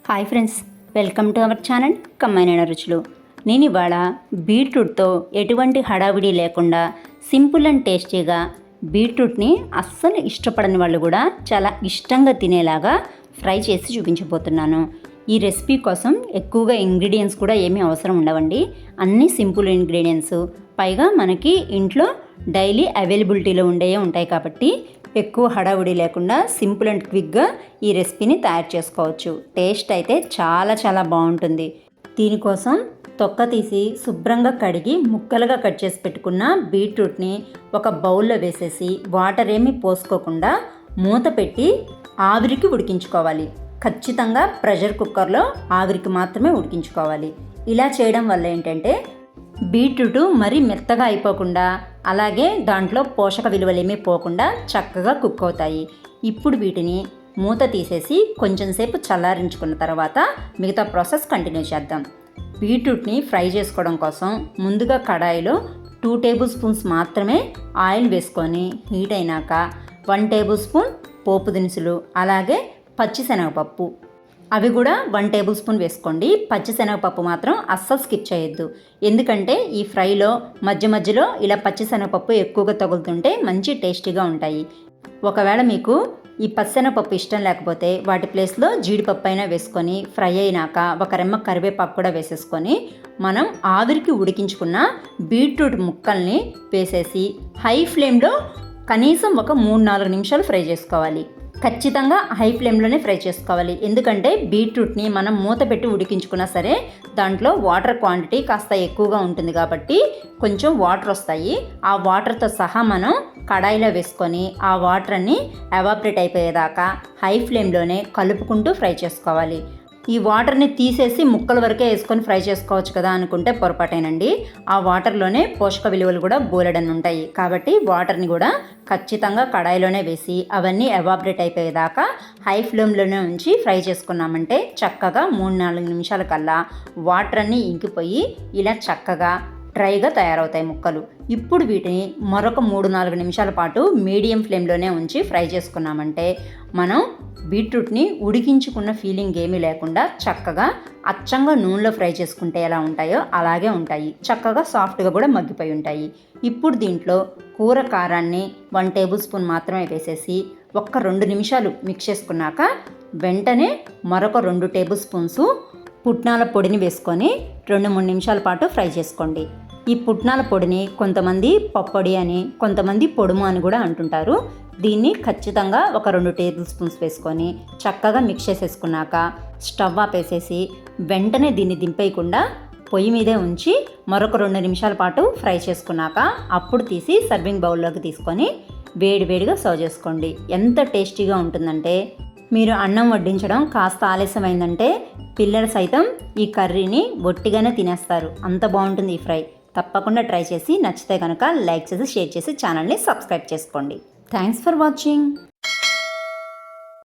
Hi friends, welcome to our channel కమ్మనైన రుచులు. నేను ఇవాళ బీట్రూట్తో ఎటువంటి హడావిడి లేకుండా సింపుల్ అండ్ టేస్టీగా బీట్రూట్ని అస్సలు ఇష్టపడని వాళ్ళు కూడా చాలా ఇష్టంగా తినేలాగా ఫ్రై చేసి చూపించబోతున్నాను. ఈ రెసిపీ కోసం ఎక్కువగా ఇంగ్రీడియంట్స్ కూడా ఏమీ అవసరం ఉండవండి. అన్నీ సింపుల్ ఇంగ్రీడియంట్స్, పైగా మనకి ఇంట్లో డైలీ అవైలబిలిటీలో ఉండేవి ఉంటాయి కాబట్టి ఎక్కువ హడావుడి లేకుండా సింపుల్ అండ్ క్విక్గా ఈ రెసిపీని తయారు చేసుకోవచ్చు. టేస్ట్ అయితే చాలా చాలా బాగుంటుంది. దీనికోసం తొక్క తీసి శుభ్రంగా కడిగి ముక్కలుగా కట్ చేసి పెట్టుకున్న బీట్రూట్ని ఒక బౌల్లో వేసేసి వాటర్ ఏమీ పోసుకోకుండా మూత పెట్టి ఆవిరికి ఉడికించుకోవాలి. ఖచ్చితంగా ప్రెషర్ కుక్కర్లో ఆవిరికి మాత్రమే ఉడికించుకోవాలి. ఇలా చేయడం వల్ల ఏంటంటే బీట్రూట్ మరీ మెత్తగా అయిపోకుండా, అలాగే దాంట్లో పోషక విలువలు ఏమీ పోకుండా చక్కగా కుక్ అవుతాయి. ఇప్పుడు వీటిని మూత తీసేసి కొంచెం సేపు చల్లారించుకున్న తర్వాత మిగతా ప్రాసెస్ కంటిన్యూ చేద్దాం. బీట్రూట్ని ఫ్రై చేసుకోవడం కోసం ముందుగా కడాయిలో 2 టేబుల్ స్పూన్స్ మాత్రమే ఆయిల్ వేసుకొని హీట్ అయినాక 1 టేబుల్ స్పూన్ పోపు దినుసులు, అలాగే పచ్చిశనగపప్పు అవి కూడా 1 టేబుల్ స్పూన్ వేసుకోండి. పచ్చిశనగపప్పు మాత్రం అస్సలు స్కిప్ చేయొద్దు, ఎందుకంటే ఈ ఫ్రైలో మధ్య మధ్యలో ఇలా పచ్చిశనగపప్పు ఎక్కువగా తగులుతుంటే మంచి టేస్టీగా ఉంటాయి. ఒకవేళ మీకు ఈ పచ్చిశనగపప్పు ఇష్టం లేకపోతే వాటి ప్లేస్లో జీడిపప్పు అయినా వేసుకొని ఫ్రై అయినాక ఒక రెమ్మ కరివేపాకు కూడా వేసేసుకొని మనం ఆవిరికి ఉడికించుకున్న బీట్రూట్ ముక్కల్ని వేసేసి హై ఫ్లేమ్లో కనీసం ఒక 3-4 నిమిషాలు ఫ్రై చేసుకోవాలి. ఖచ్చితంగా హై ఫ్లేమ్లోనే ఫ్రై చేసుకోవాలి, ఎందుకంటే బీట్రూట్ని మనం మూత పెట్టి ఉడికించుకున్నా సరే దాంట్లో వాటర్ క్వాంటిటీ కాస్త ఎక్కువగా ఉంటుంది కాబట్టి కొంచెం వాటర్ వస్తాయి. ఆ వాటర్తో సహా మనం కడాయిలో వేసుకొని ఆ వాటర్ అన్ని ఎవాపరేట్ అయిపోయేదాకా హై ఫ్లేమ్లోనే కలుపుకుంటూ ఫ్రై చేసుకోవాలి. ఈ వాటర్ని తీసేసి ముక్కల వరకే వేసుకొని ఫ్రై చేసుకోవచ్చు కదా అనుకుంటే పొరపాటేనండి. ఆ వాటర్లోనే పోషక విలువలు కూడా బోలెడన్ని ఉంటాయి కాబట్టి వాటర్ని కూడా ఖచ్చితంగా కడాయిలోనే వేసి అవన్నీ ఎవాపరేట్ అయిపోయేదాకా హై ఫ్లేమ్లోనే ఉంచి ఫ్రై చేసుకున్నామంటే చక్కగా 3-4 నిమిషాల కల్లా వాటర్ అన్నీ ఇంకిపోయి ఇలా చక్కగా డ్రైగా తయారవుతాయి ముక్కలు. ఇప్పుడు వీటిని మరొక 3-4 నిమిషాల పాటు మీడియం ఫ్లేమ్లోనే ఉంచి ఫ్రై చేసుకున్నామంటే మనం బీట్రూట్ని ఉడికించుకున్న ఫీలింగ్ ఏమీ లేకుండా చక్కగా అచ్చంగా నూనెలో ఫ్రై చేసుకుంటే ఎలా ఉంటాయో అలాగే ఉంటాయి. చక్కగా సాఫ్ట్గా కూడా మగ్గిపోయి ఉంటాయి. ఇప్పుడు దీంట్లో కూర కారాన్ని 1 టేబుల్ స్పూన్ మాత్రమే వేసేసి ఒక్క 2 నిమిషాలు మిక్స్ చేసుకున్నాక వెంటనే మరొక 2 టేబుల్ స్పూన్స్ పుట్నాల పొడిని వేసుకొని 2-3 నిమిషాల పాటు ఫ్రై చేసుకోండి. ఈ పుట్నాల పొడిని కొంతమంది పప్పొడి అని, కొంతమంది పొడుము అని కూడా అంటుంటారు. దీన్ని ఖచ్చితంగా ఒక 2 టేబుల్ స్పూన్స్ వేసుకొని చక్కగా మిక్స్ చేసేసుకున్నాక స్టవ్ ఆపేసేసి వెంటనే దీన్ని దింపేయకుండా పొయ్యి మీదే ఉంచి మరొక 2 నిమిషాల పాటు ఫ్రై చేసుకున్నాక అప్పుడు తీసి సర్వింగ్ బౌల్లోకి తీసుకొని వేడివేడిగా సర్వ్ చేసుకోండి. ఎంత టేస్టీగా ఉంటుందంటే మీరు అన్నం వడ్డించడం కాస్త ఆలస్యమైందంటే పిల్లలు సైతం ఈ కర్రీని ఒట్టిగానే తినేస్తారు. అంత బాగుంటుంది ఈ ఫ్రై. తప్పకుండా ట్రై చేసి నచ్చితే కనుక లైక్ చేసి షేర్ చేసి ఛానల్ని సబ్స్క్రైబ్ చేసుకోండి. Thanks for watching.